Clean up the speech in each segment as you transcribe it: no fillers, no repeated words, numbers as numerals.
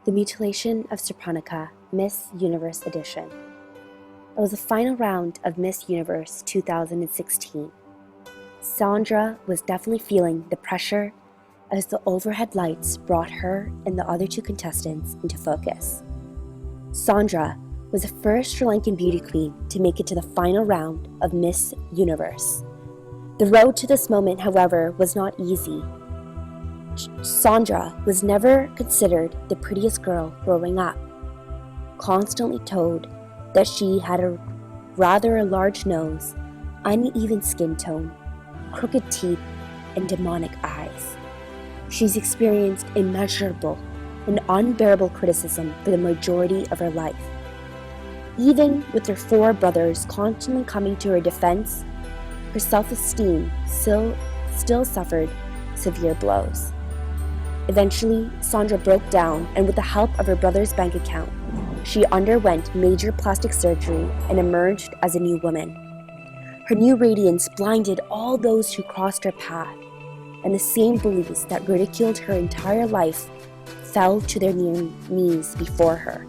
The Mutilation of Surprenant, Miss Universe Edition. It was the final round of Miss Universe 2016. Sandra was definitely feeling the pressure as the overhead lights brought her and the other two contestants into focus. Sandra was the first Sri Lankan beauty queen to make it to the final round of Miss Universe. The road to this moment, however, was not easy. Sandra was never considered the prettiest girl growing up, constantly told that she had a rather large nose, uneven skin tone, crooked teeth, and demonic eyes. She's experienced immeasurable and unbearable criticism for the majority of her life. Even with her four brothers constantly coming to her defense, her self-esteem still suffered severe blows. Eventually, Sandra broke down, and with the help of her brother's bank account, she underwent major plastic surgery and emerged as a new woman. Her new radiance blinded all those who crossed her path, and the same bullies that ridiculed her entire life fell to their knees before her.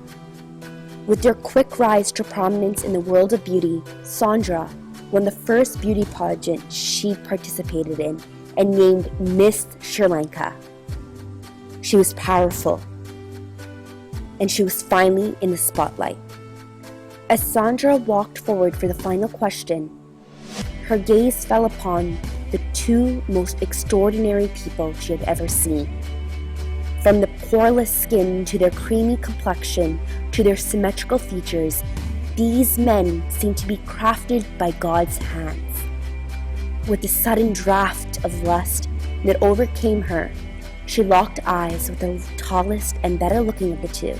With their quick rise to prominence in the world of beauty, Sandra won the first beauty pageant she participated in and named Miss Sri Lanka. She was powerful, and she was finally in the spotlight. As Sandra walked forward for the final question, her gaze fell upon the two most extraordinary people she had ever seen. From the poreless skin to their creamy complexion to their symmetrical features, these men seemed to be crafted by God's hands. With the sudden draft of lust that overcame her, she locked eyes with the tallest and better looking of the two.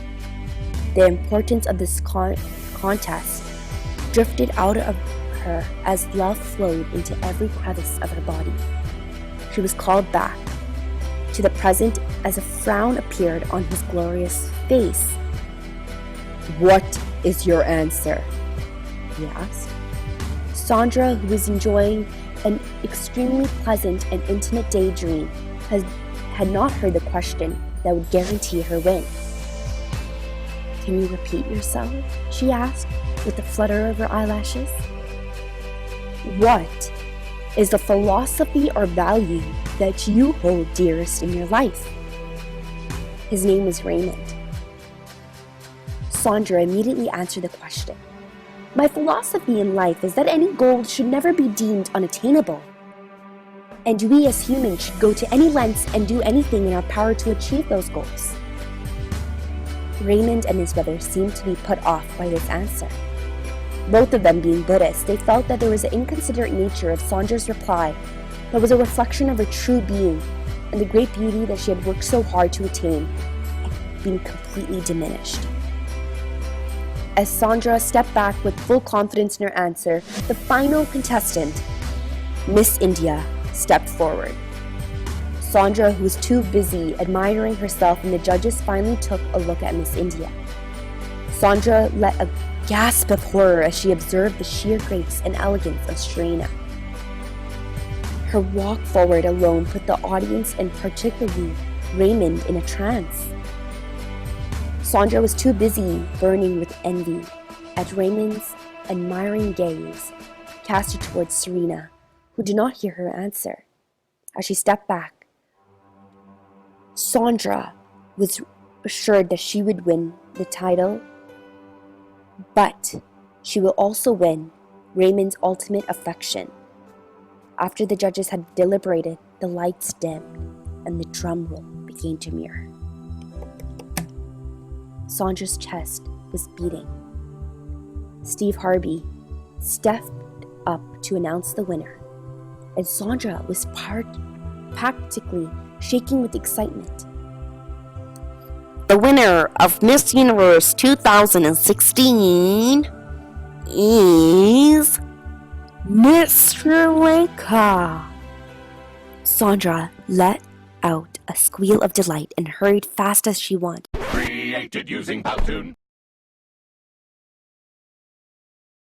The importance of this contest drifted out of her as love flowed into every crevice of her body. She was called back to the present as a frown appeared on his glorious face. "What is your answer?" he asked. Sandra, who was enjoying an extremely pleasant and intimate daydream, had not heard the question that would guarantee her win. "Can you repeat yourself?" she asked with a flutter of her eyelashes. "What is the philosophy or value that you hold dearest in your life?" His name was Raymond. Sandra immediately answered the question. "My philosophy in life is that any goal should never be deemed unattainable, and we as humans should go to any lengths and do anything in our power to achieve those goals." Raymond and his brother seemed to be put off by this answer. Both of them being Buddhists, they felt that there was an inconsiderate nature of Sandra's reply that was a reflection of her true being, and the great beauty that she had worked so hard to attain being completely diminished. As Sandra stepped back with full confidence in her answer, the final contestant, Miss India, stepped forward. Sandra, who was too busy admiring herself, and the judges finally took a look at Miss India. Sandra let a gasp of horror as she observed the sheer grace and elegance of Serena. Her walk forward alone put the audience, and particularly Raymond, in a trance. Sandra was too busy burning with envy at Raymond's admiring gaze casted towards Serena, who did not hear her answer. As she stepped back, Sandra was assured that she would win the title, but she will also win Raymond's ultimate affection. After the judges had deliberated, the lights dimmed and the drum roll began to mirror. Sandra's chest was beating. Steve Harvey stepped up to announce the winner, and Sandra was practically shaking with excitement. "The winner of Miss Universe 2016 is Miss Sri Lanka." Sandra let out a squeal of delight and hurried fast as she wanted. Created using Powtoon.